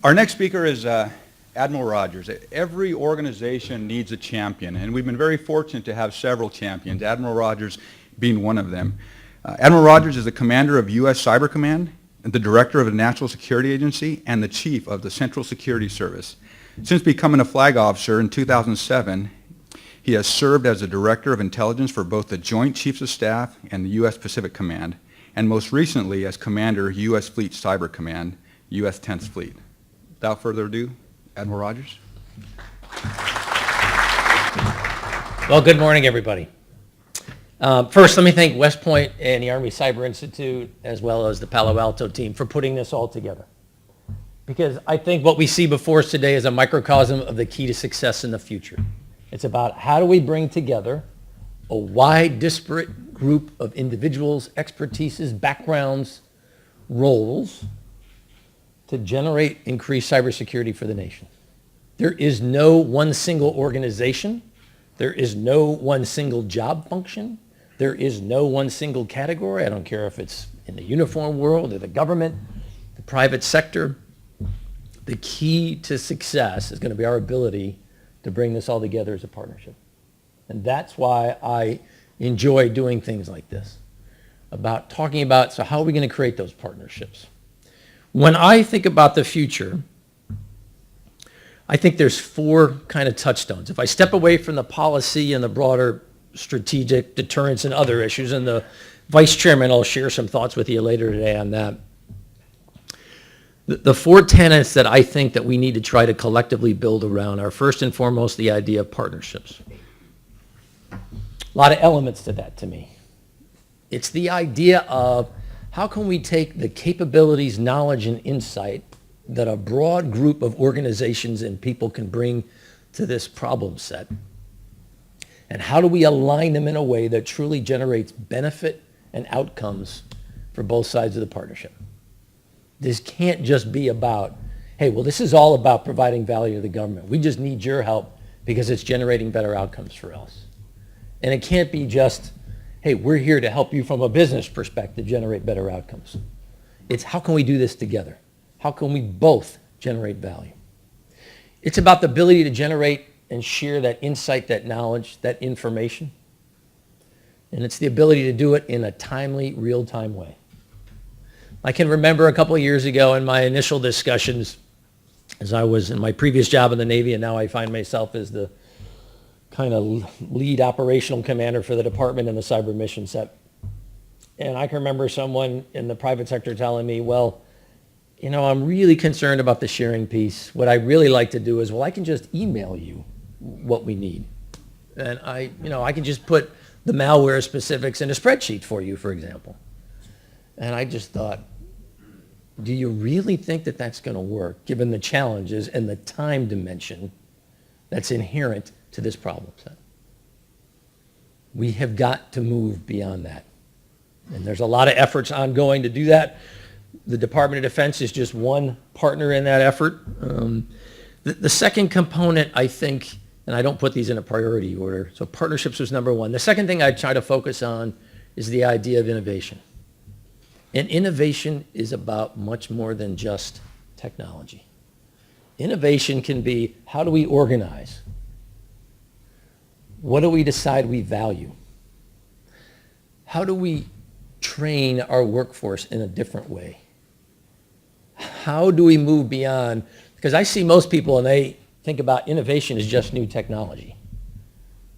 Our next speaker is Admiral Rogers. Every organization needs a champion, and we've been very fortunate to have several champions, Admiral Rogers being one of them. Admiral Rogers is the commander of U.S. Cyber Command, and the director of the National Security Agency, and the chief of the Central Security Service. Since becoming a flag officer in 2007, he has served as the director of intelligence for both the Joint Chiefs of Staff and the U.S. Pacific Command, and most recently as commander U.S. Fleet Cyber Command, U.S. 10th Fleet. Without further ado, Admiral Rogers. Well, good morning, everybody. First, let me thank West Point and the Army Cyber Institute, as well as the Palo Alto team, for putting this all together. Because I think what we see before us today is a microcosm of the key to success in the future. It's about how do we bring together a wide, disparate group of individuals, expertises, backgrounds, roles, to generate increased cybersecurity for the nation. There is no one single organization. There is no one single job function. There is no one single category. I don't care if it's in the uniform world or the government, the private sector. The key to success is going to be our ability to bring this all together as a partnership. And that's why I enjoy doing things like this, about talking about, so how are we going to create those partnerships? When I think about the future, I think there's four kind of touchstones. If I step away from the policy and the broader strategic deterrence and other issues, and the vice chairman will share some thoughts with you later today on that. The four tenets that I think that we need to try to collectively build around are first and foremost the idea of partnerships. A lot of elements to that to me. It's the idea of how can we take the capabilities, knowledge, and insight that a broad group of organizations and people can bring to this problem set, and how do we align them in a way that truly generates benefit and outcomes for both sides of the partnership. This can't just be about, hey, well, this is all about providing value to the government. We just need your help because it's generating better outcomes for us. And it can't be just, hey, we're here to help you from a business perspective generate better outcomes. It's how can we do this together? How can we both generate value? It's about the ability to generate and share that insight, that knowledge, that information. And it's the ability to do it in a timely, real-time way. I can remember a couple of years ago in my initial discussions, as I was in my previous job in the Navy, and now I find myself as the kind of lead operational commander for the department in the cyber mission set. And I can remember someone in the private sector telling me, well, you know, I'm really concerned about the sharing piece. What I really like to do is, well, I can just email you what we need. And I can just put the malware specifics in a spreadsheet for you, for example. And I just thought, do you really think that that's going to work, given the challenges and the time dimension that's inherent to this problem set? We have got to move beyond that. And there's a lot of efforts ongoing to do that. The Department of Defense is just one partner in that effort. The second component, I think, and I don't put these in a priority order, so partnerships was number one. The second thing I try to focus on is the idea of innovation. And innovation is about much more than just technology. Innovation can be, how do we organize? What do we decide we value? How do we train our workforce in a different way? How do we move beyond? Because I see most people and they think about innovation as just new technology.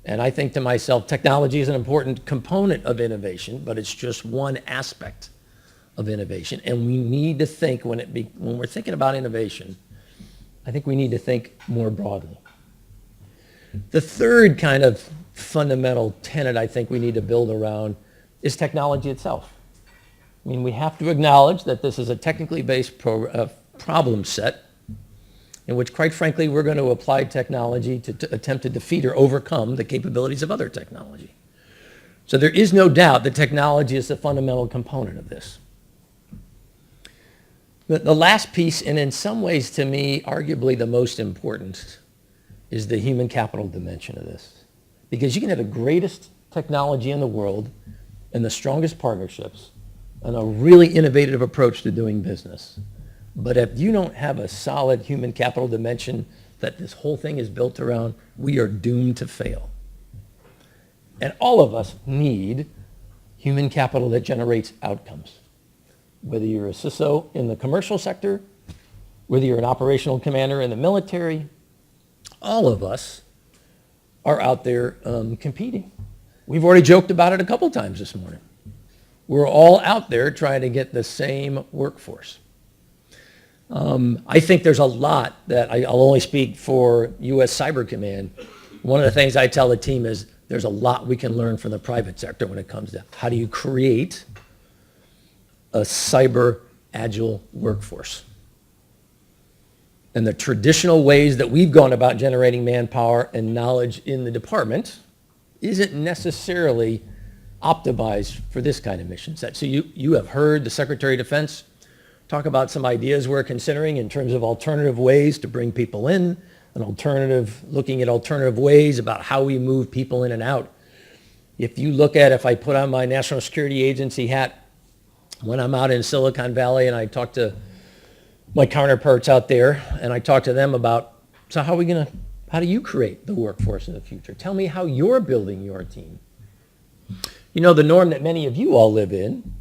And I think to myself, technology is an important component of innovation, but it's just one aspect of innovation. And we need to think, when we're thinking about innovation, I think we need to think more broadly. The third kind of fundamental tenet I think we need to build around is technology itself. I mean, we have to acknowledge that this is a technically based problem set in which, quite frankly, we're going to apply technology to attempt to defeat or overcome the capabilities of other technology. So there is no doubt that technology is the fundamental component of this. The last piece, and in some ways to me, arguably the most important, is the human capital dimension of this. Because you can have the greatest technology in the world and the strongest partnerships and a really innovative approach to doing business. But if you don't have a solid human capital dimension that this whole thing is built around, we are doomed to fail. And all of us need human capital that generates outcomes. Whether you're a CISO in the commercial sector, whether you're an operational commander in the military, all of us are out there competing. We've already joked about it a couple times this morning. We're all out there trying to get the same workforce. I think there's a lot that I'll only speak for U.S. Cyber Command. One of the things I tell the team is there's a lot we can learn from the private sector when it comes to how do you create a cyber agile workforce. And the traditional ways that we've gone about generating manpower and knowledge in the department isn't necessarily optimized for this kind of mission set. So you have heard the Secretary of Defense talk about some ideas we're considering in terms of alternative ways to bring people in, looking at alternative ways about how we move people in and out. If I put on my National Security Agency hat, when I'm out in Silicon Valley and I talk to my counterparts out there and I talk to them about, so how do you create the workforce in the future? Tell me how you're building your team. You know, the norm that many of you all live in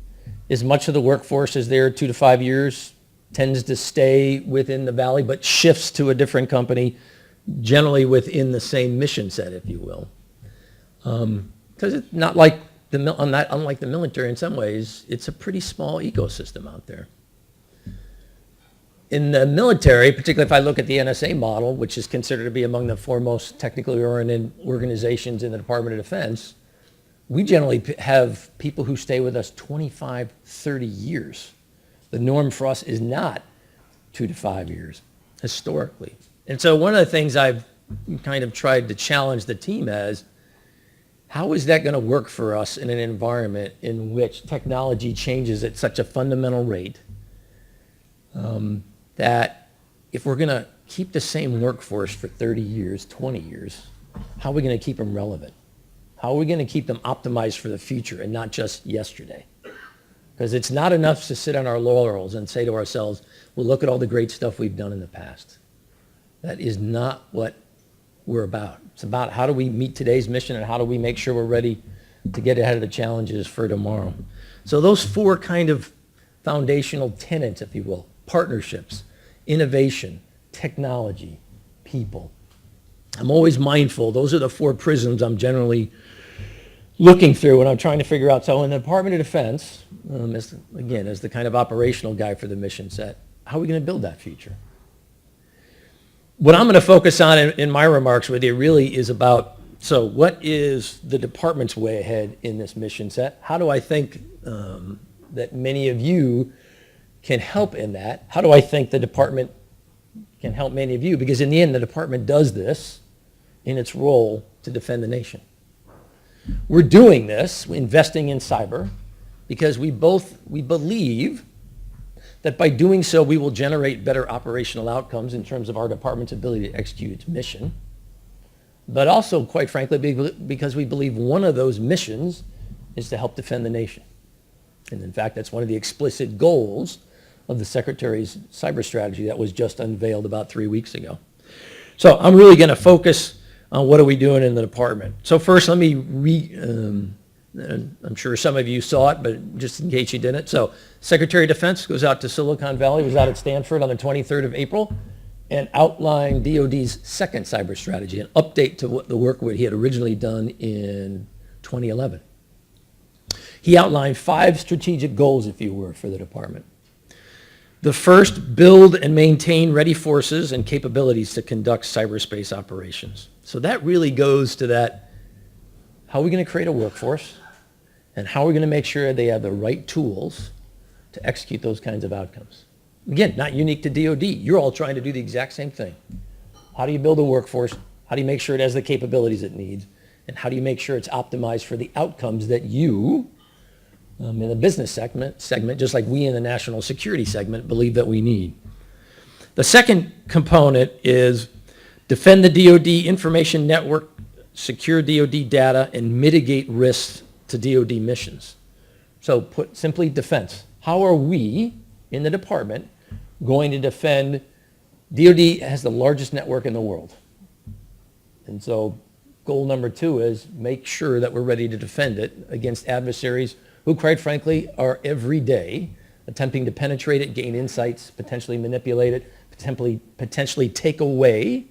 is much of the workforce is there 2 to 5 years, tends to stay within the valley, but shifts to a different company, generally within the same mission set, if you will. Because it's not like unlike the military in some ways, it's a pretty small ecosystem out there. In the military, particularly if I look at the NSA model, which is considered to be among the foremost technically oriented organizations in the Department of Defense, we generally have people who stay with us 25, 30 years. The norm for us is not 2 to 5 years, historically. And so one of the things I've kind of tried to challenge the team as, how is that going to work for us in an environment in which technology changes at such a fundamental rate that if we're going to keep the same workforce for 30 years, 20 years, how are we going to keep them relevant? How are we going to keep them optimized for the future and not just yesterday? Because it's not enough to sit on our laurels and say to ourselves, well, look at all the great stuff we've done in the past. That is not what we're about. It's about how do we meet today's mission and how do we make sure we're ready to get ahead of the challenges for tomorrow. So those 4 kind of foundational tenets, if you will: partnerships, innovation, technology, people. I'm always mindful. Those are the 4 prisms I'm generally looking through when I'm trying to figure out. So in the Department of Defense, as the kind of operational guy for the mission set, how are we going to build that future? What I'm going to focus on in my remarks with you really is about, so what is the department's way ahead in this mission set? How do I think that many of you can help in that? How do I think the department can help many of you? Because in the end, the department does this in its role to defend the nation. We're doing this, investing in cyber, because we believe that by doing so, we will generate better operational outcomes in terms of our department's ability to execute its mission. But also, quite frankly, because we believe one of those missions is to help defend the nation. And in fact, that's one of the explicit goals of the Secretary's cyber strategy that was just unveiled about 3 weeks ago. So I'm really going to focus on what are we doing in the department. So first, let me I'm sure some of you saw it, but just in case you didn't. So Secretary of Defense goes out to Silicon Valley, was out at Stanford on the 23rd of April, and outlined DOD's second cyber strategy, an update to the work he had originally done in 2011. He outlined 5 strategic goals, if you were, for the department. The first, build and maintain ready forces and capabilities to conduct cyberspace operations. So that really goes to that, how are we going to create a workforce, and how are we going to make sure they have the right tools to execute those kinds of outcomes? Again, not unique to DOD. You're all trying to do the exact same thing. How do you build a workforce? How do you make sure it has the capabilities it needs? And how do you make sure it's optimized for the outcomes that you, in the business segment, just like we in the national security segment, believe that we need? The second component is defend the DOD information network, secure DOD data, and mitigate risks to DOD missions. So put simply, defense. How are we in the department going to defend. DoD has the largest network in the world. And so goal number 2 is make sure that we're ready to defend it against adversaries who, quite frankly, are every day attempting to penetrate it, gain insights, potentially manipulate it, potentially take away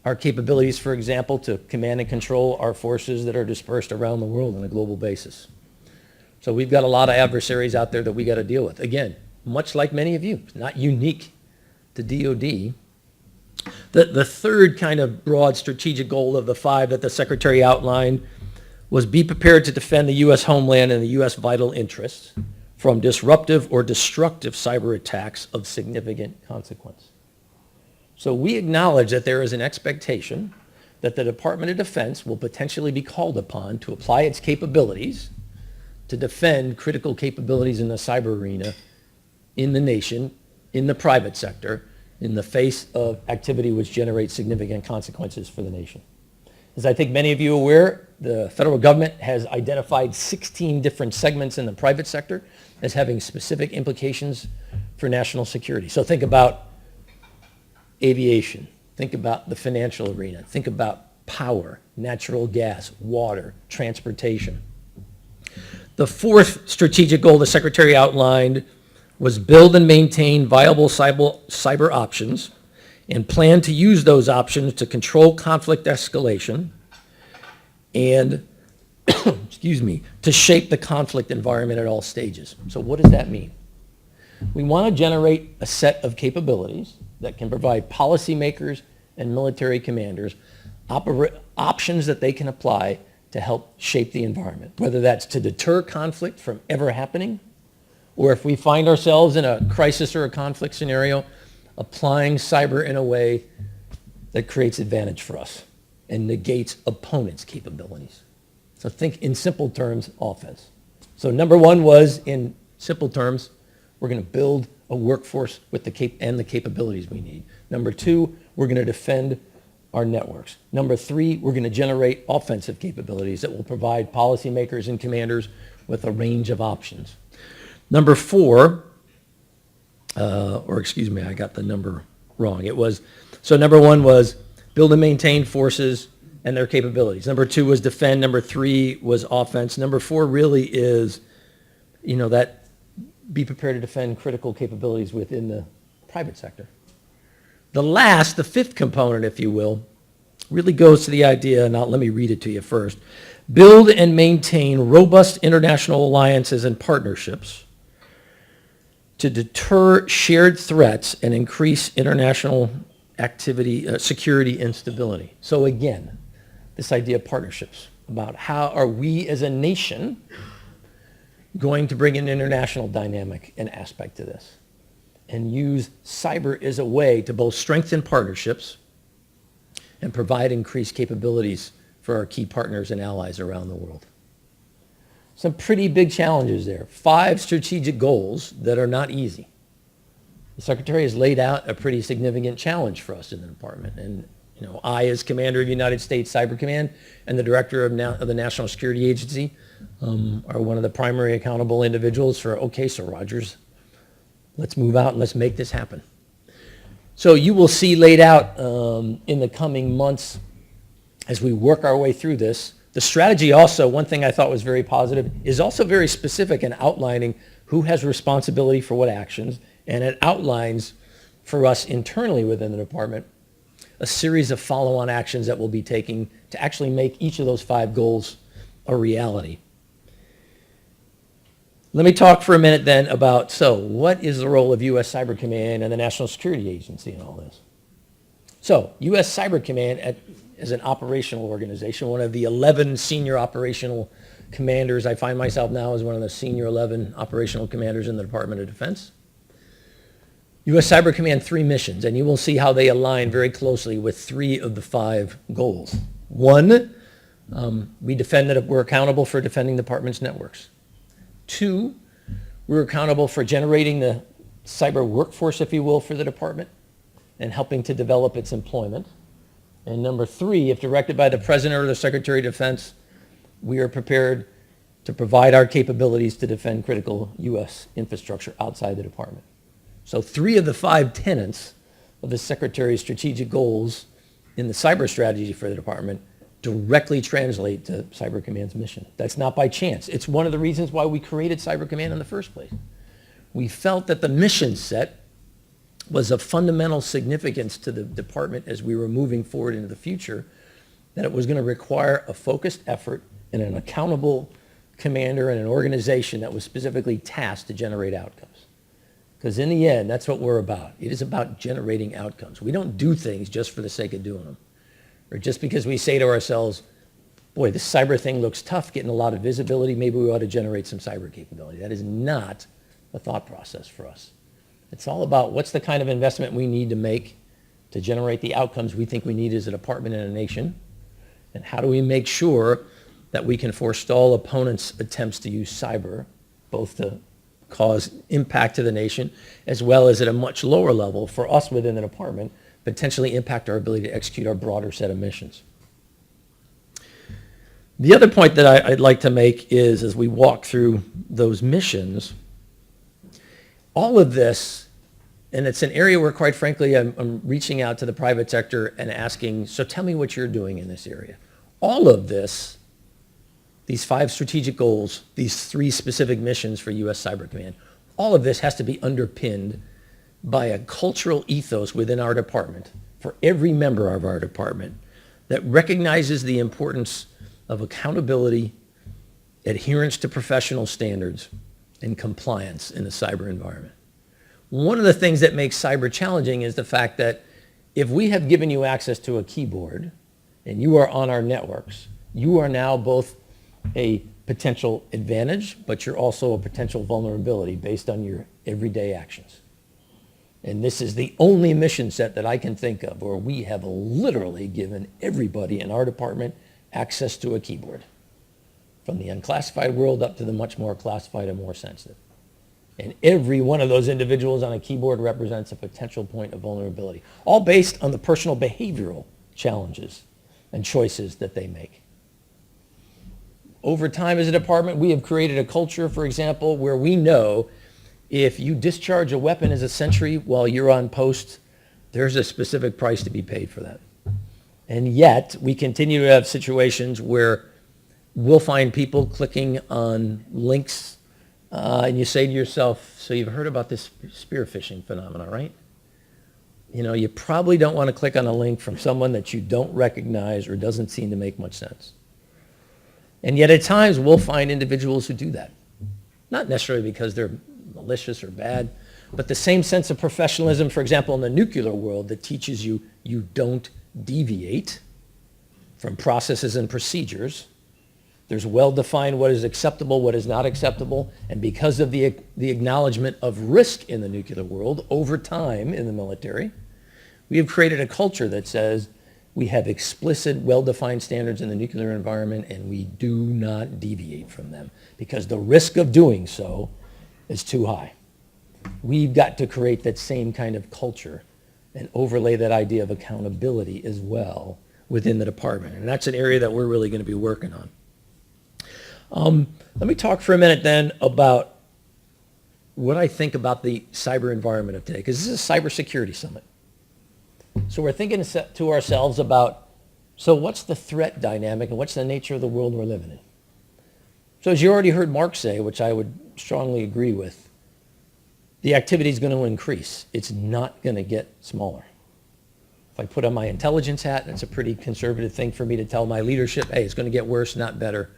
our capabilities, for example, to command and control our forces that are dispersed around the world on a global basis. So we've got a lot of adversaries out there that we got to deal with. Again, much like many of you, not unique to DoD. The third kind of broad strategic goal of the 5 that the Secretary outlined was be prepared to defend the U.S. homeland and the U.S. vital interests from disruptive or destructive cyber attacks of significant consequence. So we acknowledge that there is an expectation that the Department of Defense will potentially be called upon to apply its capabilities to defend critical capabilities in the cyber arena, in the nation, in the private sector, in the face of activity which generates significant consequences for the nation. As I think many of you are aware, the federal government has identified 16 different segments in the private sector as having specific implications for national security. So think about aviation, think about the financial arena, think about power, natural gas, water, transportation. The 4th strategic goal the Secretary outlined was build and maintain viable cyber options and plan to use those options to control conflict escalation and, excuse me, to shape the conflict environment at all stages. So what does that mean? We want to generate a set of capabilities that can provide policymakers and military commanders options that they can apply to help shape the environment, whether that's to deter conflict from ever happening, or if we find ourselves in a crisis or a conflict scenario, applying cyber in a way that creates advantage for us and negates opponents' capabilities. So think in simple terms, offense. So number 1 was, in simple terms, we're going to build a workforce with the capabilities we need. Number 2, we're going to defend our networks. Number 3, we're going to generate offensive capabilities that will provide policymakers and commanders with a range of options. Number 4, I got the number wrong. So number 1 was build and maintain forces and their capabilities. Number 2 was defend. Number 3 was offense. Number 4 really is, that be prepared to defend critical capabilities within the private sector. The 5th component, if you will, really goes to the idea, now let me read it to you first. Build and maintain robust international alliances and partnerships to deter shared threats and increase international activity, security, and stability. So again, this idea of partnerships, about how are we as a nation going to bring an international dynamic and aspect to this and use cyber as a way to both strengthen partnerships and provide increased capabilities for our key partners and allies around the world. Some pretty big challenges there. 5 strategic goals that are not easy. The Secretary has laid out a pretty significant challenge for us in the department. And I, as Commander of United States Cyber Command and the Director of the National Security Agency, are one of the primary accountable individuals for, okay, Sir Rogers, let's move out and let's make this happen. So you will see laid out in the coming months as we work our way through this. The strategy also, one thing I thought was very positive, is also very specific in outlining who has responsibility for what actions, and it outlines for us internally within the department a series of follow-on actions that we'll be taking to actually make each of those 5 goals a reality. Let me talk for a minute then about, so what is the role of U.S. Cyber Command and the National Security Agency in all this? So U.S. Cyber Command as an operational organization, one of the 11 senior operational commanders. I find myself now as one of the senior 11 operational commanders in the Department of Defense. U.S. Cyber Command, 3 missions, and you will see how they align very closely with 3 of the 5 goals. 1, we're accountable for defending the department's networks. 2, we're accountable for generating the cyber workforce, if you will, for the department and helping to develop its employment. And number 3, if directed by the President or the Secretary of Defense, we are prepared to provide our capabilities to defend critical U.S. infrastructure outside the department. So 3 of the 5 tenets of the Secretary's strategic goals in the cyber strategy for the department directly translate to Cyber Command's mission. That's not by chance. It's one of the reasons why we created Cyber Command in the first place. We felt that the mission set was of fundamental significance to the department as we were moving forward into the future, that it was going to require a focused effort and an accountable commander and an organization that was specifically tasked to generate outcomes. Because in the end, that's what we're about. It is about generating outcomes. We don't do things just for the sake of doing them, or just because we say to ourselves, boy, this cyber thing looks tough, getting a lot of visibility, maybe we ought to generate some cyber capability. That is not a thought process for us. It's all about what's the kind of investment we need to make to generate the outcomes we think we need as a department and a nation, and how do we make sure that we can forestall opponents' attempts to use cyber, both to cause impact to the nation, as well as at a much lower level for us within the department, potentially impact our ability to execute our broader set of missions. The other point that I'd like to make is, as we walk through those missions, all of this, and it's an area where, quite frankly, I'm reaching out to the private sector and asking, so tell me what you're doing in this area. All of this, these 5 strategic goals, these 3 specific missions for U.S. Cyber Command, all of this has to be underpinned by a cultural ethos within our department, for every member of our department, that recognizes the importance of accountability, adherence to professional standards, and compliance in the cyber environment. One of the things that makes cyber challenging is the fact that if we have given you access to a keyboard and you are on our networks, you are now both a potential advantage, but you're also a potential vulnerability based on your everyday actions. And this is the only mission set that I can think of where we have literally given everybody in our department access to a keyboard, from the unclassified world up to the much more classified and more sensitive. And every one of those individuals on a keyboard represents a potential point of vulnerability, all based on the personal behavioral challenges and choices that they make. Over time as a department, we have created a culture, for example, where we know if you discharge a weapon as a sentry while you're on post, there's a specific price to be paid for that. And yet, we continue to have situations where we'll find people clicking on links, and you say to yourself, so you've heard about this spear phishing phenomenon, right? You know, you probably don't want to click on a link from someone that you don't recognize or doesn't seem to make much sense. And yet at times we'll find individuals who do that. Not necessarily because they're malicious or bad, but the same sense of professionalism, for example, in the nuclear world, that teaches you don't deviate from processes and procedures. There's well-defined what is acceptable, what is not acceptable, and because of the acknowledgement of risk in the nuclear world over time in the military, we have created a culture that says we have explicit, well-defined standards in the nuclear environment, and we do not deviate from them because the risk of doing so is too high. We've got to create that same kind of culture and overlay that idea of accountability as well within the department. And that's an area that we're really going to be working on. Let me talk for a minute then about what I think about the cyber environment of today, because this is a cybersecurity summit. So we're thinking to ourselves about, so what's the threat dynamic and what's the nature of the world we're living in? So as you already heard Mark say, which I would strongly agree with, the activity is going to increase. It's not going to get smaller. If I put on my intelligence hat, that's a pretty conservative thing for me to tell my leadership, hey, it's going to get worse, not better.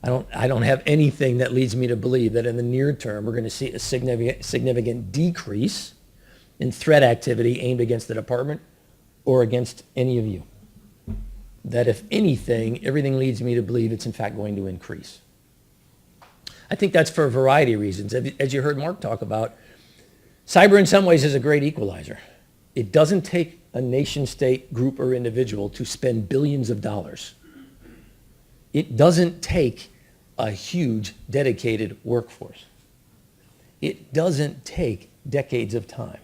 I don't have anything that leads me to believe that in the near term we're going to see a significant decrease in threat activity aimed against the department or against any of you. That if anything, everything leads me to believe it's in fact going to increase. I think that's for a variety of reasons. As you heard Mark talk about, cyber in some ways is a great equalizer. It doesn't take a nation state, group, or individual to spend billions of dollars. It doesn't take a huge dedicated workforce. It doesn't take decades of time.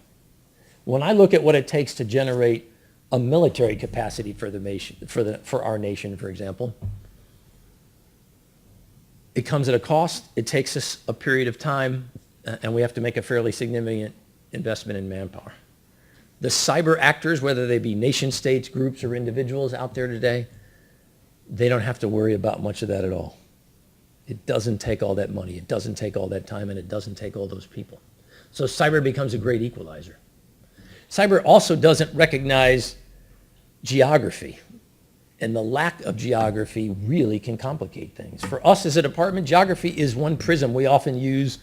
When I look at what it takes to generate a military capacity for the nation, for our nation, for example, it comes at a cost. It takes us a period of time, and we have to make a fairly significant investment in manpower. The cyber actors, whether they be nation states, groups, or individuals out there today, they don't have to worry about much of that at all. It doesn't take all that money, it doesn't take all that time, and it doesn't take all those people. So cyber becomes a great equalizer. Cyber also doesn't recognize geography, and the lack of geography really can complicate things. For us as a department, geography is one prism we often use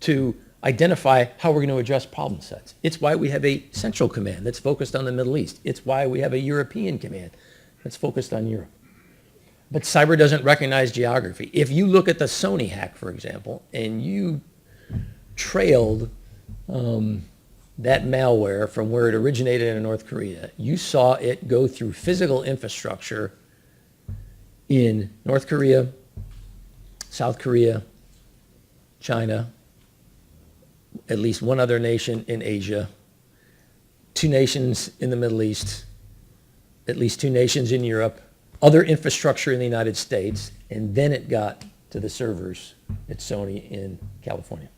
to identify how we're going to address problem sets. It's why we have a central command that's focused on the Middle East. It's why we have a European command that's focused on Europe. But cyber doesn't recognize geography. If you look at the Sony hack, for example, and you trailed that malware from where it originated in North Korea, you saw it go through physical infrastructure in North Korea, South Korea, China, at least one other nation in Asia, 2 nations in the Middle East, at least 2 nations in Europe, other infrastructure in the United States, and then it got to the servers at Sony in California.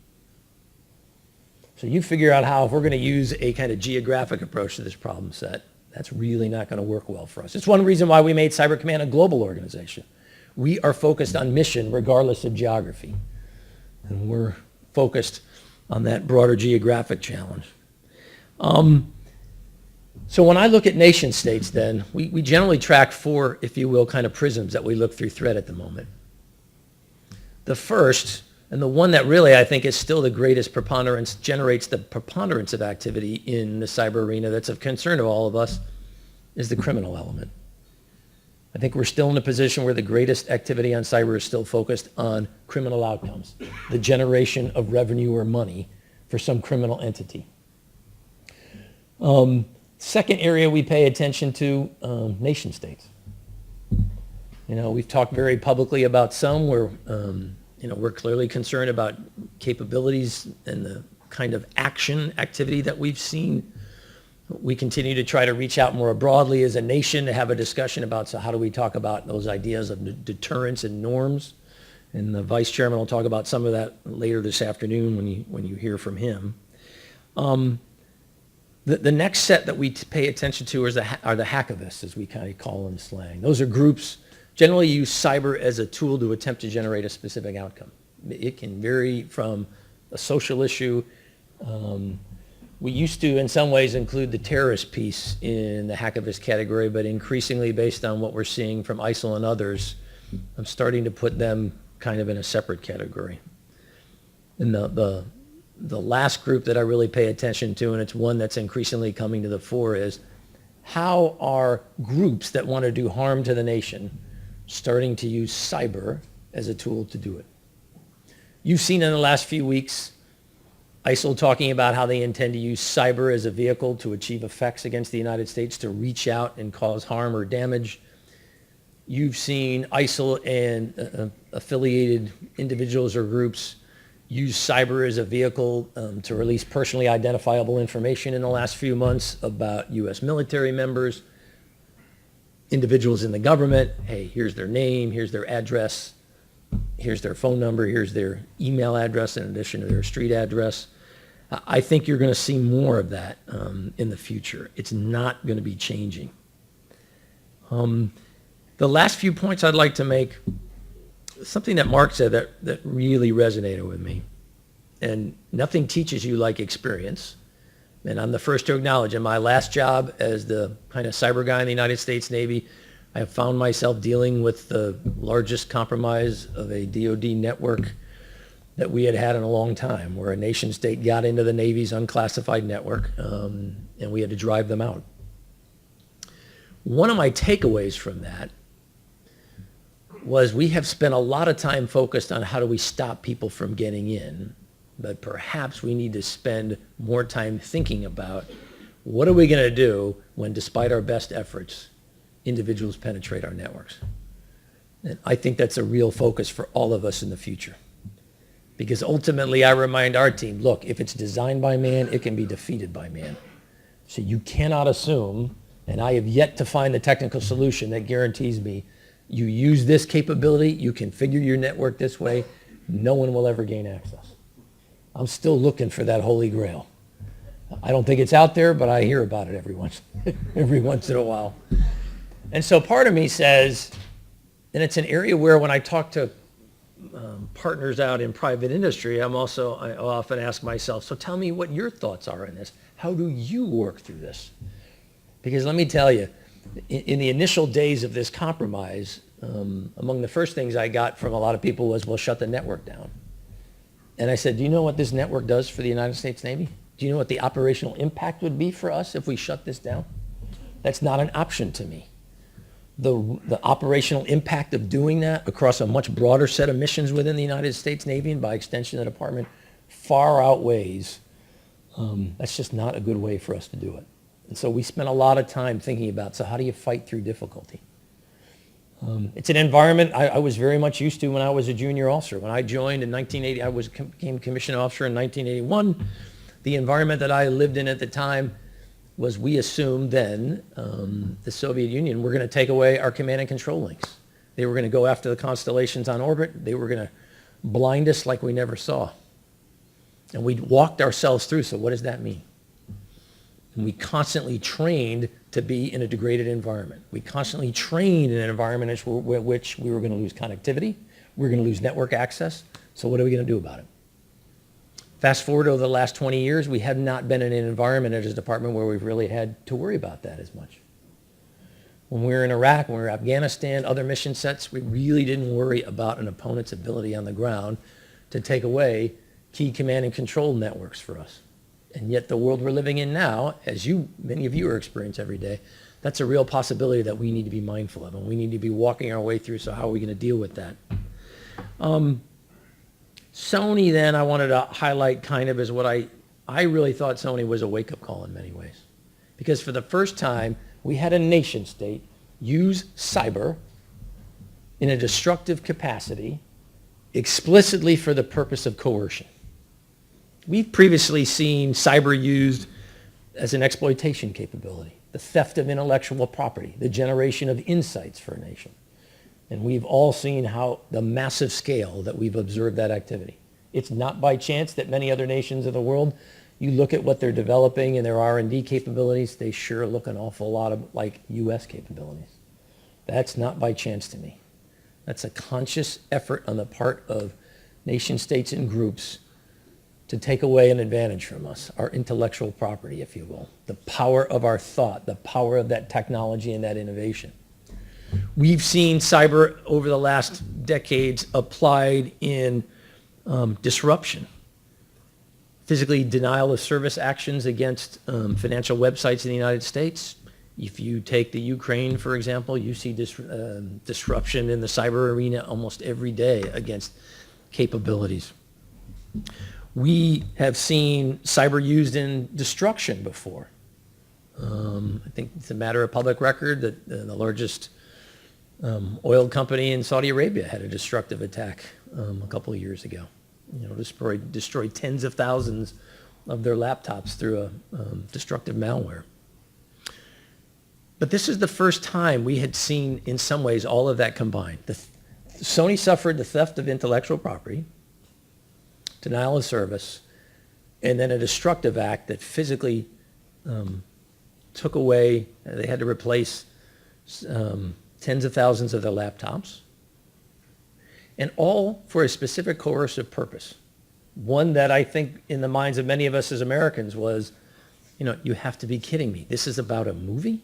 So you figure out how, if we're going to use a kind of geographic approach to this problem set, that's really not going to work well for us. It's one reason why we made Cyber Command a global organization. We are focused on mission regardless of geography. And we're focused on that broader geographic challenge. So when I look at nation states then, we generally track 4, if you will, kind of prisms that we look through threat at the moment. The first, and the one that really I think is still the greatest preponderance, generates the preponderance of activity in the cyber arena that's of concern to all of us, is the criminal element. I think we're still in a position where the greatest activity on cyber is still focused on criminal outcomes, the generation of revenue or money for some criminal entity. Second area we pay attention to, nation states. You know, we've talked very publicly about some where, you know, we're clearly concerned about capabilities and the kind of action activity that we've seen. We continue to try to reach out more broadly as a nation to have a discussion about, so how do we talk about those ideas of deterrence and norms? And the vice chairman will talk about some of that later this afternoon when you hear from him. The next set that we pay attention to are the hackivists, as we kind of call them in slang. Those are groups generally use cyber as a tool to attempt to generate a specific outcome. It can vary from a social issue. We used to, in some ways, include the terrorist piece in the hacktivist category, but increasingly, based on what we're seeing from ISIL and others, I'm starting to put them kind of in a separate category. And the last group that I really pay attention to, and it's one that's increasingly coming to the fore, is how are groups that want to do harm to the nation starting to use cyber as a tool to do it? You've seen in the last few weeks ISIL talking about how they intend to use cyber as a vehicle to achieve effects against the United States, to reach out and cause harm or damage. You've seen ISIL and affiliated individuals or groups use cyber as a vehicle to release personally identifiable information in the last few months about U.S. military members, individuals in the government. Hey, here's their name, here's their address, here's their phone number, here's their email address in addition to their street address. I think you're going to see more of that in the future. It's not going to be changing. The last few points I'd like to make, something that Mark said that really resonated with me. And nothing teaches you like experience. And I'm the first to acknowledge, in my last job as the kind of cyber guy in the United States Navy, I have found myself dealing with the largest compromise of a DoD network that we had had in a long time, where a nation state got into the Navy's unclassified network, and we had to drive them out. One of my takeaways from that was we have spent a lot of time focused on how do we stop people from getting in, but perhaps we need to spend more time thinking about what are we going to do when, despite our best efforts, individuals penetrate our networks. And I think that's a real focus for all of us in the future. Because ultimately, I remind our team, look, if it's designed by man, it can be defeated by man. So you cannot assume, and I have yet to find the technical solution that guarantees me, you use this capability, you configure your network this way, no one will ever gain access. I'm still looking for that holy grail. I don't think it's out there, but I hear about it every once in a while. And so part of me says, and it's an area where when I talk to partners out in private industry, I often ask myself, so tell me what your thoughts are in this. How do you work through this? Because let me tell you, in the initial days of this compromise, among the first things I got from a lot of people was, well, shut the network down. And I said, do you know what this network does for the United States Navy? Do you know what the operational impact would be for us if we shut this down? That's not an option to me. The operational impact of doing that across a much broader set of missions within the United States Navy and by extension the department far outweighs. That's just not a good way for us to do it. And so we spent a lot of time thinking about, so how do you fight through difficulty? It's an environment I was very much used to when I was a junior officer. When I joined in 1980, I became commissioned officer in 1981. The environment that I lived in at the time was, we assumed then, the Soviet Union were going to take away our command and control links. They were going to go after the constellations on orbit. They were going to blind us like we never saw. And we walked ourselves through, so what does that mean? And we constantly trained to be in a degraded environment. We constantly trained in an environment in which we were going to lose connectivity, we were going to lose network access, so what are we going to do about it? Fast forward over the last 20 years, we have not been in an environment as a department where we've really had to worry about that as much. When we were in Iraq, when we were in Afghanistan, other mission sets, we really didn't worry about an opponent's ability on the ground to take away key command and control networks for us. And yet the world we're living in now, as many of you are experiencing every day, that's a real possibility that we need to be mindful of, and we need to be walking our way through, so how are we going to deal with that? Sony then I wanted to highlight kind of as what I really thought Sony was a wake-up call in many ways. Because for the first time, we had a nation state use cyber in a destructive capacity explicitly for the purpose of coercion. We've previously seen cyber used as an exploitation capability, the theft of intellectual property, the generation of insights for a nation. And we've all seen how the massive scale that we've observed that activity. It's not by chance that many other nations of the world, you look at what they're developing and their R&D capabilities, they sure look an awful lot like U.S. capabilities. That's not by chance to me. That's a conscious effort on the part of nation states and groups to take away an advantage from us, our intellectual property, if you will, the power of our thought, the power of that technology and that innovation. We've seen cyber over the last decades applied in disruption, physically denial of service actions against financial websites in the United States. If you take the Ukraine, for example, you see disruption in the cyber arena almost every day against capabilities. We have seen cyber used in destruction before. I think it's a matter of public record that the largest oil company in Saudi Arabia had a destructive attack a couple of years ago. Destroyed tens of thousands of their laptops through a destructive malware. But this is the first time we had seen, in some ways, all of that combined. Sony suffered the theft of intellectual property, denial of service, and then a destructive act that physically took away, they had to replace tens of thousands of their laptops, and all for a specific coercive purpose. One that I think in the minds of many of us as Americans was, you have to be kidding me. This is about a movie?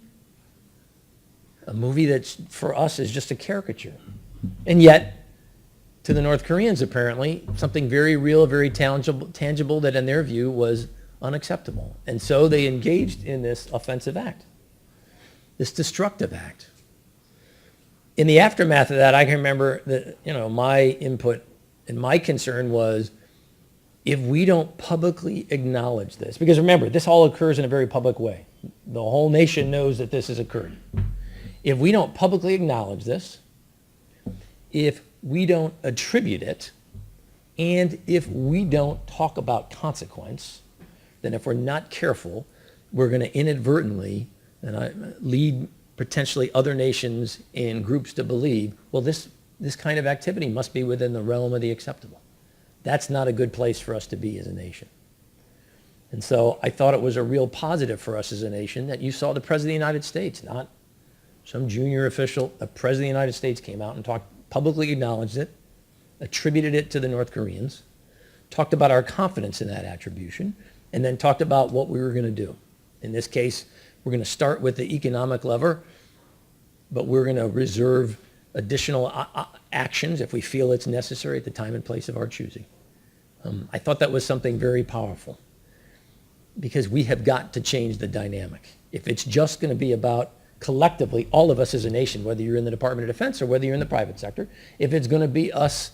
A movie that for us is just a caricature. And yet, to the North Koreans apparently, something very real, very tangible that in their view was unacceptable. And so they engaged in this offensive act, this destructive act. In the aftermath of that, I can remember that, my input and my concern was, if we don't publicly acknowledge this, because remember, this all occurs in a very public way. The whole nation knows that this has occurred. If we don't publicly acknowledge this, if we don't attribute it, and if we don't talk about consequence, then if we're not careful, we're going to inadvertently lead potentially other nations and groups to believe, well, this kind of activity must be within the realm of the acceptable. That's not a good place for us to be as a nation. And so I thought it was a real positive for us as a nation that you saw the President of the United States, not some junior official. The President of the United States came out and publicly acknowledged it, attributed it to the North Koreans, talked about our confidence in that attribution, and then talked about what we were going to do. In this case, we're going to start with the economic lever, but we're going to reserve additional actions if we feel it's necessary at the time and place of our choosing. I thought that was something very powerful because we have got to change the dynamic. If it's just going to be about collectively, all of us as a nation, whether you're in the Department of Defense or whether you're in the private sector, if it's going to be us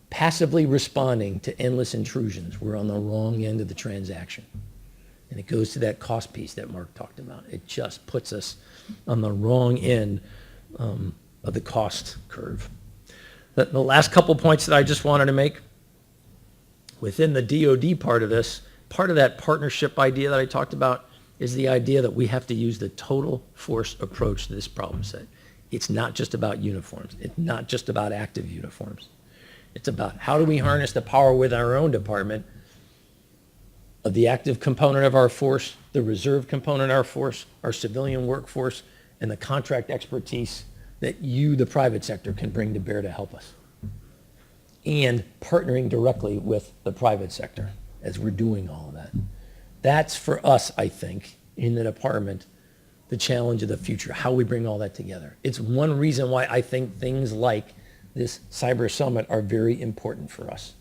passively responding to endless intrusions, we're on the wrong end of the transaction. And it goes to that cost piece that Mark talked about. It just puts us on the wrong end of the cost curve. The last couple points that I just wanted to make, within the DoD part of this, part of that partnership idea that I talked about is the idea that we have to use the total force approach to this problem set. It's not just about uniforms. It's not just about active uniforms. It's about how do we harness the power within our own department of the active component of our force, the reserve component of our force, our civilian workforce, and the contract expertise that you, the private sector, can bring to bear to help us. And partnering directly with the private sector as we're doing all of that. That's for us, I think, in the department, the challenge of the future, how we bring all that together. It's one reason why I think things like this cyber summit are very important for us.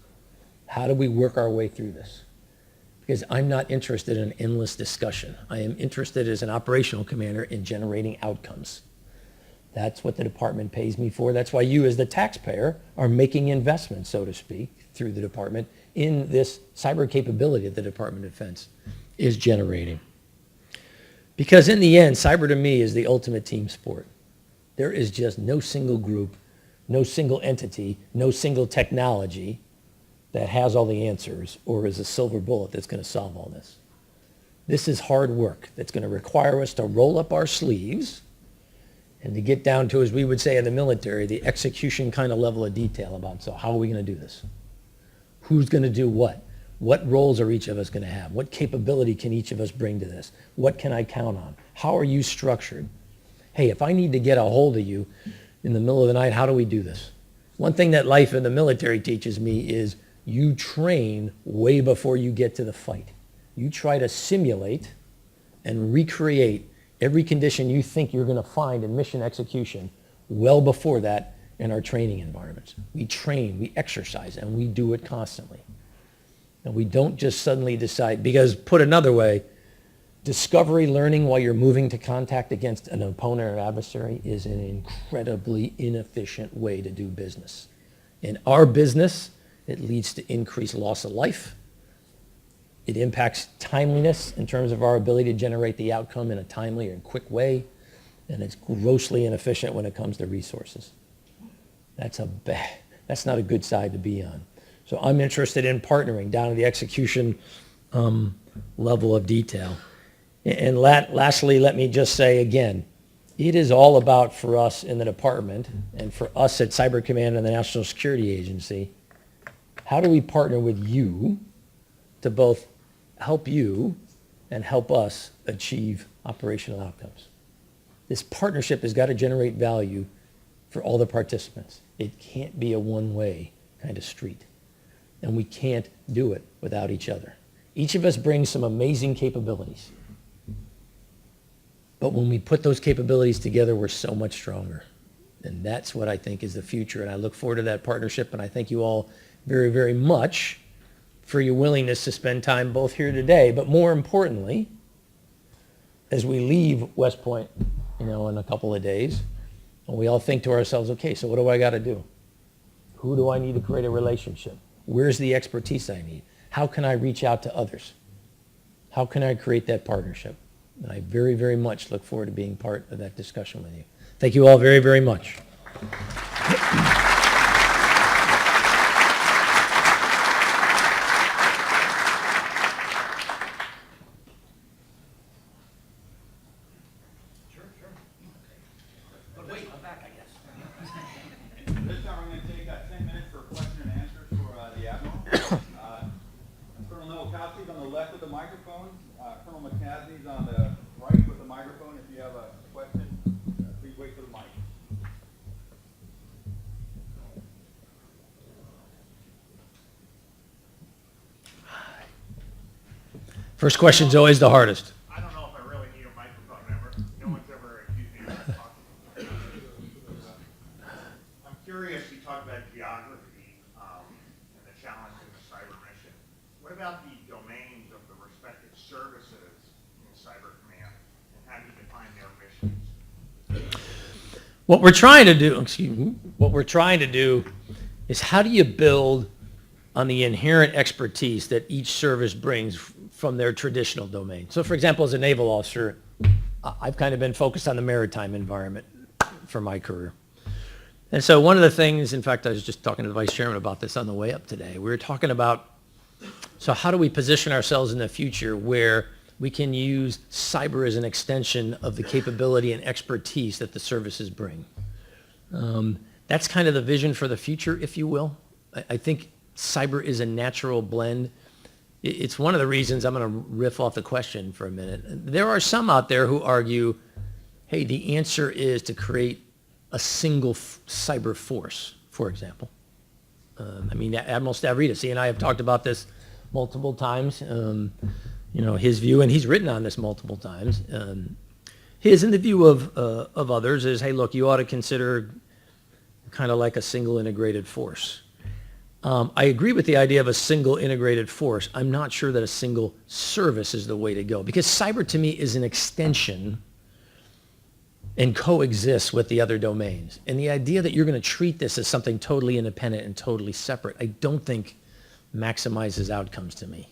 How do we work our way through this? Because I'm not interested in endless discussion. I am interested as an operational commander in generating outcomes. That's what the department pays me for. That's why you as the taxpayer are making investments, so to speak, through the department in this cyber capability that the Department of Defense is generating. Because in the end, cyber to me is the ultimate team sport. There is just no single group, no single entity, no single technology that has all the answers or is a silver bullet that's going to solve all this. This is hard work that's going to require us to roll up our sleeves and to get down to, as we would say in the military, the execution kind of level of detail about, so how are we going to do this? Who's going to do what? What roles are each of us going to have? What capability can each of us bring to this? What can I count on? How are you structured? Hey, if I need to get a hold of you in the middle of the night, how do we do this? One thing that life in the military teaches me is you train way before you get to the fight. You try to simulate and recreate every condition you think you're going to find in mission execution well before that in our training environments. We train, we exercise, and we do it constantly. And we don't just suddenly decide, because put another way, discovery learning while you're moving to contact against an opponent or adversary is an incredibly inefficient way to do business. In our business, it leads to increased loss of life. It impacts timeliness in terms of our ability to generate the outcome in a timely and quick way. And it's grossly inefficient when it comes to resources. That's not a good side to be on. So I'm interested in partnering down to the execution level of detail. And lastly, let me just say again, it is all about for us in the department and for us at Cyber Command and the National Security Agency, how do we partner with you to both help you and help us achieve operational outcomes? This partnership has got to generate value for all the participants. It can't be a one-way kind of street. And we can't do it without each other. Each of us brings some amazing capabilities. But when we put those capabilities together, we're so much stronger. And that's what I think is the future. And I look forward to that partnership. And I thank you all very, very much for your willingness to spend time both here today, but more importantly, as we leave West Point, in a couple of days, and we all think to ourselves, okay, so what do I got to do? Who do I need to create a relationship? Where's the expertise I need? How can I reach out to others? How can I create that partnership? And I very, very much look forward to being part of that discussion with you. Thank you all very, very much. This time I'm going to take 10 minutes for question and answers for the Admiral. Colonel Noah Patsy on the left with the microphone. Colonel McCasney's on the right with the microphone. If you have a question, please wait for the mic. First question's always the hardest. I don't know if I really need a microphone ever. No one's ever accused me of talking. I'm curious, you talked about geography and the challenge in the cyber mission. What about the domains of the respective services in Cyber Command, and how do you define their missions? What we're trying to do, what we're trying to do is how do you build on the inherent expertise that each service brings from their traditional domain. So for example, as a naval officer, I've kind of been focused on the maritime environment for my career. And so one of the things, in fact, I was just talking to the vice chairman about this on the way up today. We were talking about, so how do we position ourselves in the future where we can use cyber as an extension of the capability and expertise that the services bring? That's kind of the vision for the future, if you will. I think cyber is a natural blend. It's one of the reasons I'm going to riff off the question for a minute. There are some out there who argue, hey, the answer is to create a single cyber force, for example. I mean, Admiral Stavridis, he and I have talked about this multiple times, his view, and he's written on this multiple times. His and the view of others is, hey, look, you ought to consider kind of like a single integrated force. I agree with the idea of a single integrated force. I'm not sure that a single service is the way to go, because cyber to me is an extension and coexists with the other domains. And the idea that you're going to treat this as something totally independent and totally separate, I don't think maximizes outcomes to me.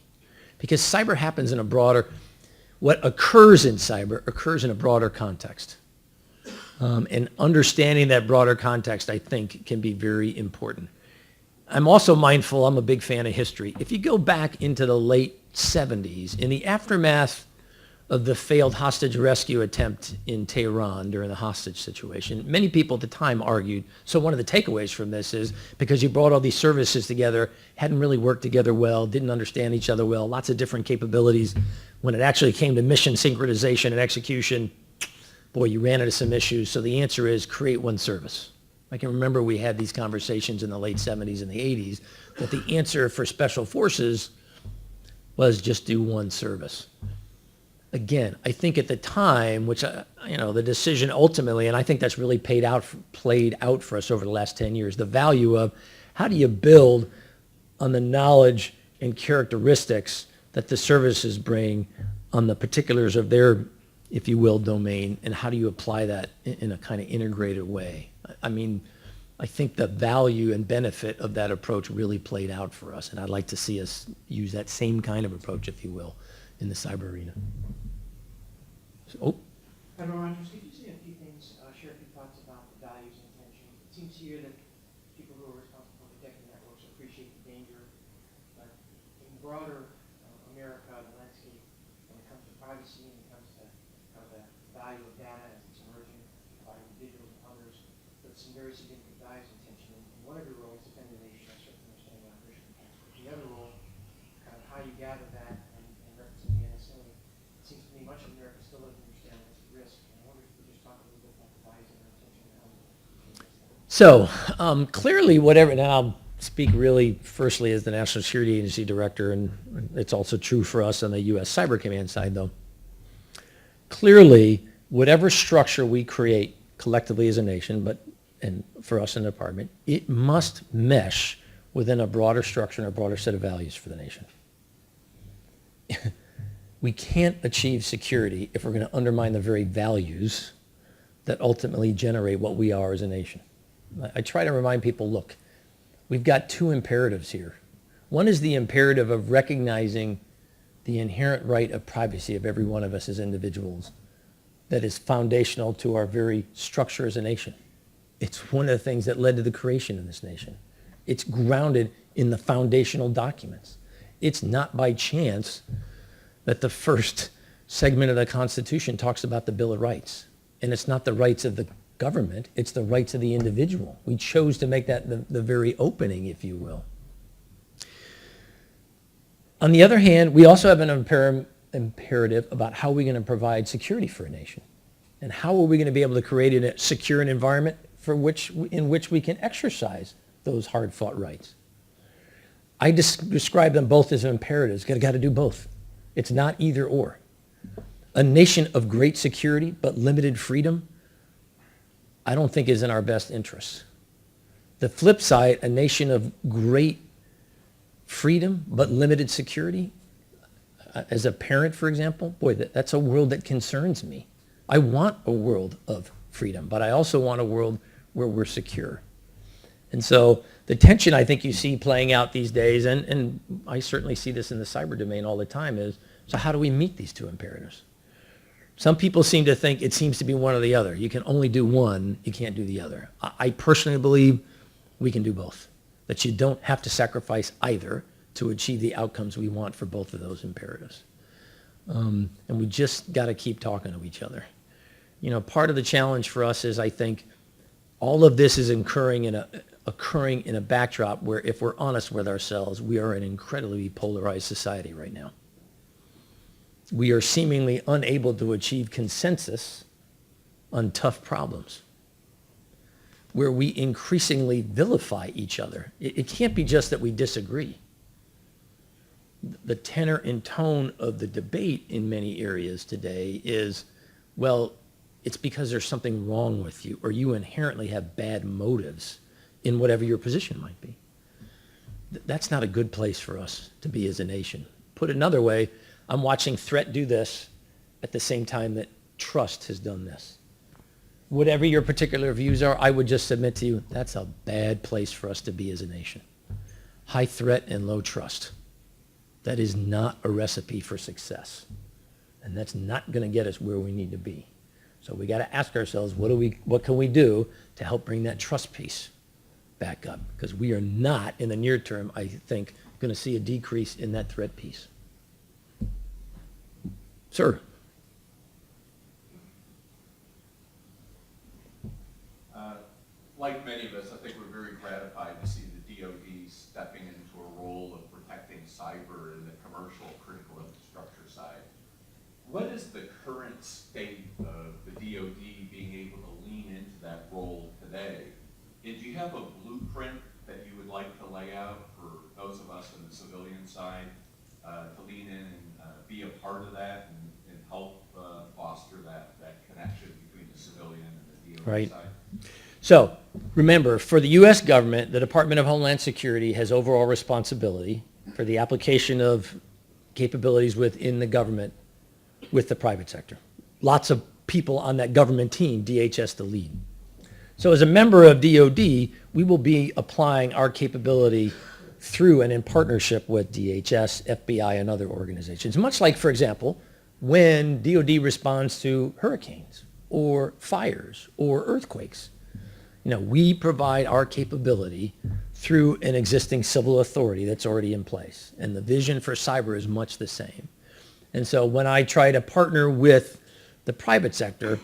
Because cyber happens in a broader, what occurs in cyber occurs in a broader context. And understanding that broader context, I think, can be very important. I'm also mindful, I'm a big fan of history. If you go back into the late 70s, in the aftermath of the failed hostage rescue attempt in Tehran during the hostage situation, many people at the time argued, so one of the takeaways from this is because you brought all these services together, hadn't really worked together well, didn't understand each other well, lots of different capabilities. When it actually came to mission synchronization and execution, boy, you ran into some issues. So the answer is create one service. I can remember we had these conversations in the late 70s and the 80s that the answer for special forces was just do one service. Again, I think at the time, which, the decision ultimately, and I think that's really played out for us over the last 10 years, the value of how do you build on the knowledge and characteristics that the services bring on the particulars of their, if you will, domain, and how do you apply that in a kind of integrated way? I mean, I think the value and benefit of that approach really played out for us, and I'd like to see us use that same kind of approach, if you will, in the cyber arena. Admiral Rogers, could you say a few things, share a few thoughts about the values and intention? It seems here that people who are responsible for protecting networks appreciate the danger, but in broader America, the landscape, when it comes to privacy and it comes to kind of the value of data as it's emerging by individuals and others, but some very significant values and intention. And one of your roles, defend the nation, I certainly understand the operational capacity. But the other role, kind of how you gather that and represent the NSA, it seems to me much of America still doesn't understand what's the risk. And I wonder if you could just talk a little bit about the values and intention and how you address that. So clearly whatever, now I'll speak really firstly as the National Security Agency Director, and it's also true for us on the U.S. Cyber Command side though. Clearly, whatever structure we create collectively as a nation, and for us in the department, it must mesh within a broader structure and a broader set of values for the nation. We can't achieve security if we're going to undermine the very values that ultimately generate what we are as a nation. I try to remind people, look, we've got two imperatives here. One is the imperative of recognizing the inherent right of privacy of every one of us as individuals that is foundational to our very structure as a nation. It's one of the things that led to the creation of this nation. It's grounded in the foundational documents. It's not by chance that the first segment of the Constitution talks about the Bill of Rights. And it's not the rights of the government, it's the rights of the individual. We chose to make that the very opening, if you will. On the other hand, we also have an imperative about how we're going to provide security for a nation. And how are we going to be able to create a secure an environment in which we can exercise those hard-fought rights. I describe them both as imperatives. Got to do both. It's not either or. A nation of great security but limited freedom, I don't think is in our best interest. The flip side, a nation of great freedom but limited security, as a parent, for example, boy, that's a world that concerns me. I want a world of freedom, but I also want a world where we're secure. And so the tension I think you see playing out these days, and I certainly see this in the cyber domain all the time, is, so how do we meet these two imperatives? Some people seem to think it seems to be one or the other. You can only do one, you can't do the other. I personally believe we can do both, that you don't have to sacrifice either to achieve the outcomes we want for both of those imperatives. And we just got to keep talking to each other. You know, part of the challenge for us is, I think, all of this is occurring in a backdrop where, if we're honest with ourselves, we are an incredibly polarized society right now. We are seemingly unable to achieve consensus on tough problems, where we increasingly vilify each other. It can't be just that we disagree. The tenor and tone of the debate in many areas today is, well, it's because there's something wrong with you, or you inherently have bad motives in whatever your position might be. That's not a good place for us to be as a nation. Put another way, I'm watching threat do this at the same time that trust has done this. Whatever your particular views are, I would just submit to you, that's a bad place for us to be as a nation. High threat and low trust. That is not a recipe for success. And that's not going to get us where we need to be. So we got to ask ourselves, what can we do to help bring that trust piece back up? Because we are not, in the near term, I think, going to see a decrease in that threat piece. Sir. Like many of us, I think we're very gratified to see the DoD stepping into a role of protecting cyber in the commercial critical infrastructure side. What is the current state of the DoD being able to lean into that role today? And do you have a blueprint that you would like to lay out for those of us on the civilian side to lean in and be a part of that and help foster that connection between the civilian and the DoD Right. side? So remember, for the U.S. government, the Department of Homeland Security has overall responsibility for the application of capabilities within the government with the private sector. Lots of people on that government team, DHS the lead. So as a member of DoD, we will be applying our capability through and in partnership with DHS, FBI, and other organizations. Much like, for example, when DoD responds to hurricanes or fires or earthquakes. You know, we provide our capability through an existing civil authority that's already in place. And the vision for cyber is much the same. And so when I try to partner with the private sector,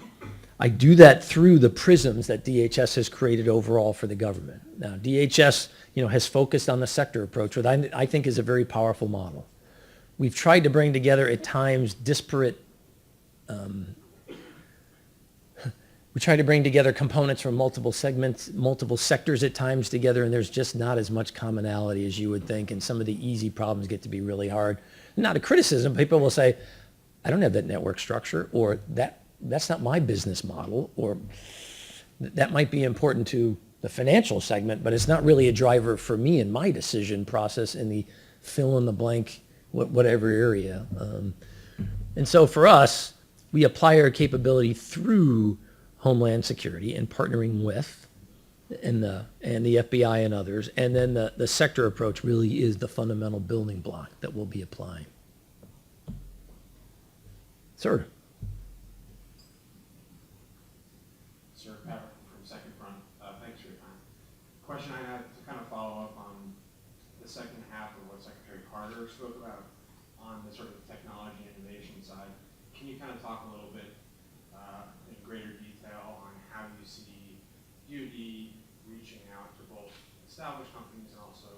I do that through the prisms that DHS has created overall for the government. Now, DHS, has focused on the sector approach, which I think is a very powerful model. We've tried to bring together at times disparate we try to bring together components from multiple segments, multiple sectors at times together, and there's just not as much commonality as you would think, and some of the easy problems get to be really hard. Not a criticism. People will say, I don't have that network structure, or that's not my business model, or that might be important to the financial segment, but it's not really a driver for me in my decision process in the fill in the blank, whatever area. And so for us, we apply our capability through Homeland Security and partnering with and the FBI and others. And then the sector approach really is the fundamental building block that we'll be applying. Sir. Sir Patrick from Second Front. Thanks for your time. Question I had to kind of follow up on the second half of what Secretary Carter spoke about on the sort of technology innovation side. Can you kind of talk a little bit in greater detail on how you see DoD reaching out to both established companies and also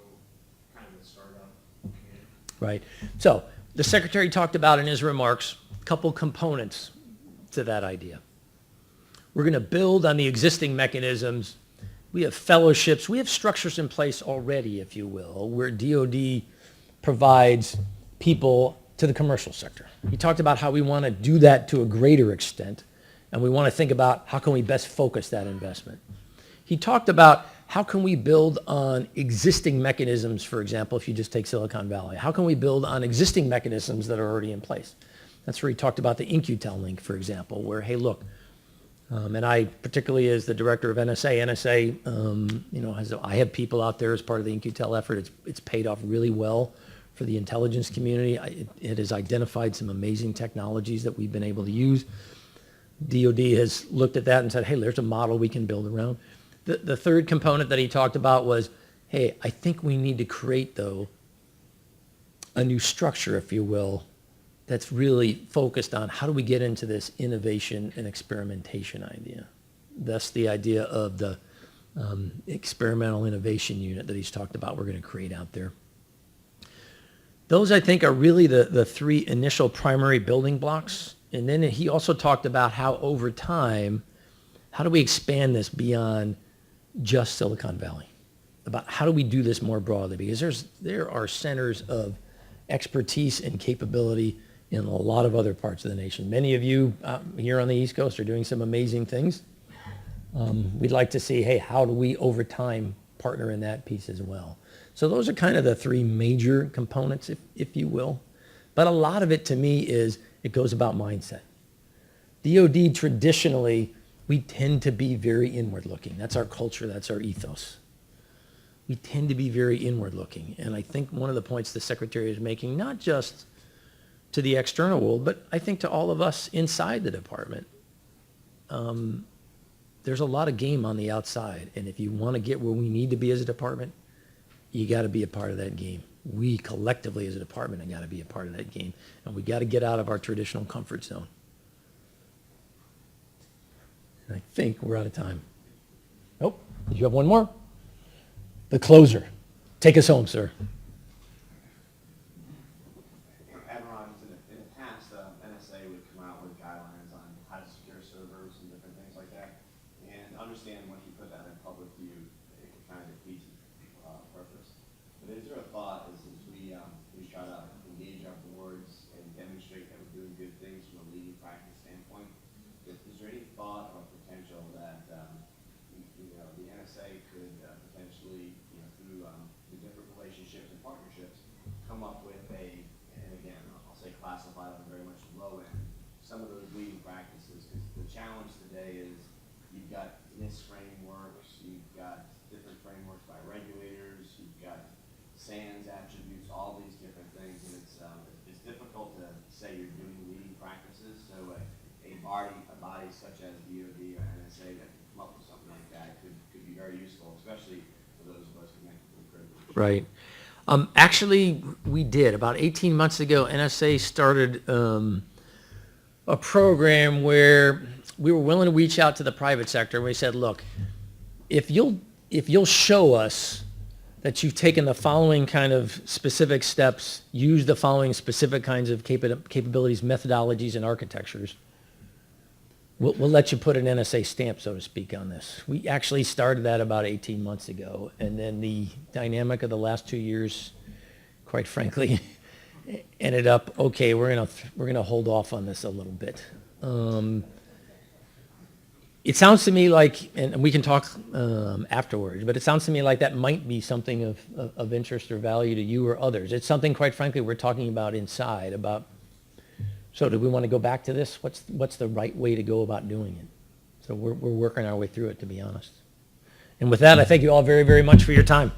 kind of the startup community? Right. So the Secretary talked about in his remarks a couple components to that idea. We're going to build on the existing mechanisms. We have fellowships. We have structures in place already, if you will, where DOD provides people to the commercial sector. He talked about how we want to do that to a greater extent, and we want to think about how can we best focus that investment. He talked about how can we build on existing mechanisms, for example, if you just take Silicon Valley. How can we build on existing mechanisms that are already in place? That's where he talked about the InQtel link, for example, where, hey, look, and I, particularly as the director of NSA, I have people out there as part of the InQtel effort. It's paid off really well for the intelligence community. It has identified some amazing technologies that we've been able to use. DOD has looked at that and said, hey, there's a model we can build around. The third component that he talked about was, hey, I think we need to create, though, a new structure, if you will, that's really focused on how do we get into this innovation and experimentation idea. That's the idea of the experimental innovation unit that he's talked about we're going to create out there. Those, I think, are really the three initial primary building blocks. And then he also talked about how over time, how do we expand this beyond just Silicon Valley? About how do we do this more broadly? Because there are centers of expertise and capability in a lot of other parts of the nation. Many of you here on the East Coast are doing some amazing things. We'd like to see, hey, how do we over time partner in that piece as well? So those are kind of the three major components, if you will. But a lot of it to me is it goes about mindset. DOD traditionally, we tend to be very inward looking. That's our culture, that's our ethos. We tend to be very inward looking. And I think one of the points the Secretary is making, not just to the external world, but I think to all of us inside the department, there's a lot of game on the outside. And if you want to get where we need to be as a department, you got to be a part of that game. We collectively as a department have got to be a part of that game. And we got to get out of our traditional comfort zone. And I think we're out of time. Nope. Did you have one more? The closer. Take us home, sir. Admiral, in the past, NSA would come out with guidelines on how to secure servers and different things like that. And understand once you put that in public view, it can kind of defeat purpose. But is there a thought as we try to engage our boards and demonstrate that we're doing good things from a leading practice standpoint? Is there any thought or potential that the NSA could potentially, through the different relationships and partnerships, come up with and again, I'll say classified on very much low end, some of those leading practices? Because the challenge today is you've got NIST frameworks, you've got different frameworks by regulators, you've got SANS attributes, all these different things, and it's difficult to say you're doing leading practices. So a body such as DOD or NSA that can come up with something like that could be very useful, especially for those of us connected to the privilege. Right. Actually, we did. About 18 months ago, NSA started a program where we were willing to reach out to the private sector. We said, look, if you'll show us that you've taken the following kind of specific steps, used the following specific kinds of capabilities, methodologies, and architectures, we'll let you put an NSA stamp, so to speak, on this. We actually started that about 18 months ago. And then the dynamic of the last 2 years, quite frankly, ended up, okay, we're gonna hold off on this a little bit. It sounds to me like, and we can talk afterwards, but it sounds to me like that might be something of interest or value to you or others. It's something, quite frankly, we're talking about inside, about, so do we want to go back to this? What's the right way to go about doing it? So we're working our way through it, to be honest. And with that, I thank you all very, very much for your time.